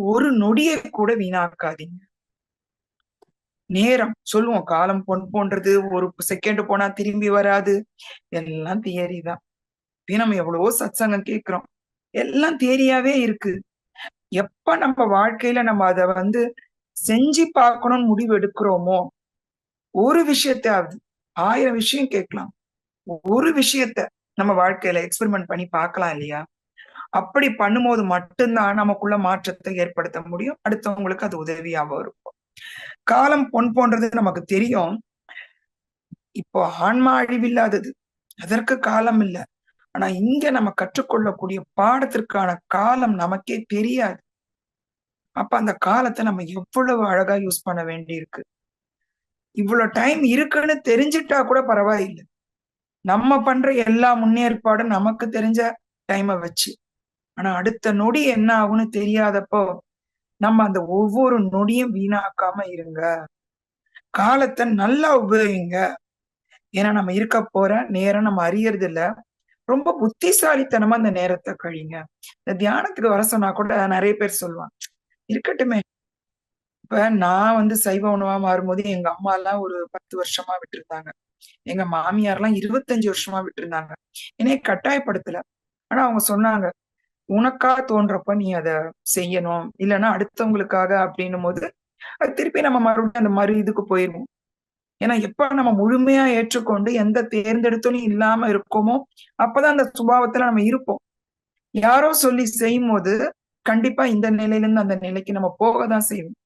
ஒரு நொடியை கூட வீணாக்காதீங்க. நேரம் சொல்லுவோம், காலம் பொன் போன்றது, ஒரு செகண்ட் போனா திரும்பி வராது. எல்லாம் தியரி தான். இப்ப நம்ம எவ்வளவோ சத்சங்கம் கேட்கிறோம். எல்லாம் தியரியாவே இருக்கு. எப்ப நம்ம வாழ்க்கையில நம்ம அத செஞ்சு பார்க்கணும்னு முடிவு எடுக்கிறோமோ, ஒரு விஷயத்தையாவது, 1000 விஷயம் கேட்கலாம். ஒரு விஷயத்த நம்ம வாழ்க்கையில எக்ஸ்பெரிமெண்ட் பண்ணி பார்க்கலாம் இல்லையா? அப்படி பண்ணும்போது மட்டும்தான் நமக்குள்ள மாற்றத்தை ஏற்படுத்த முடியும். அடுத்தவங்களுக்கு அது உதவியாவும் இருக்கும். காலம் பொன் போன்றது நமக்கு தெரியும். இப்போ ஆன்மா அழிவில்லாதது. அதற்கு காலம் இல்ல. ஆனா இங்க நம்ம கற்றுக்கொள்ளக்கூடிய பாடத்திற்கான காலம் நமக்கே தெரியாது. அப்ப அந்த காலத்த நம்ம எவ்வளவு அழகா யூஸ் பண்ண வேண்டியிருக்கு. இவ்வளோ டைம் இருக்குன்னு தெரிஞ்சுட்டா கூட பரவாயில்ல. நம்ம பண்ற எல்லா முன்னேற்பாடும் நமக்கு தெரிஞ்ச டைம வச்சு. ஆனா அடுத்த நொடி என்ன ஆகும்னு தெரியாதப்போ, நம்ம அந்த ஒவ்வொரு நொடியும் வீணாக்காம இருங்க. காலத்த நல்லா உபயோகிங்க. ஏன்னா நம்ம இருக்க போற நேரம் நம்ம அறியறது இல்ல. ரொம்ப புத்திசாலித்தனமா அந்த நேரத்த கழிங்க. இந்த தியானத்துக்கு வர சொன்னா கூட நெறைய பேர் சொல்லுவாங்க. இருக்கட்டுமே. இப்ப நான் சைவ உணவா மாறும்போது எங்க அம்மாலாம் ஒரு 10 வருஷமா விட்டுருந்தாங்க. எங்க மாமியார்லாம் 25 வருஷமா விட்டுருந்தாங்க. என்னைய கட்டாயப்படுத்தல. ஆனா அவங்க சொன்னாங்க, "உனக்கா தோன்றப்ப நீ அத செய்யணும். இல்லன்னா அடுத்தவங்களுக்காக" அப்படின்னும்போது, அது திருப்பி நம்ம மறுபடியும் அந்த இதுக்கு போயிருவோம். ஏன்னா எப்ப நம்ம முழுமையா ஏற்றுக்கொண்டு எந்த தேர்ந்தெடுத்தலும் இல்லாம இருக்கோமோ, அப்பதான் அந்த சுபாவத்துல நம்ம இருப்போம். யாரோ சொல்லி செய்யும்போது, கண்டிப்பா இந்த நிலையிலிருந்து அந்த நிலைக்கு நம்ம போக தான் செய்வோம்.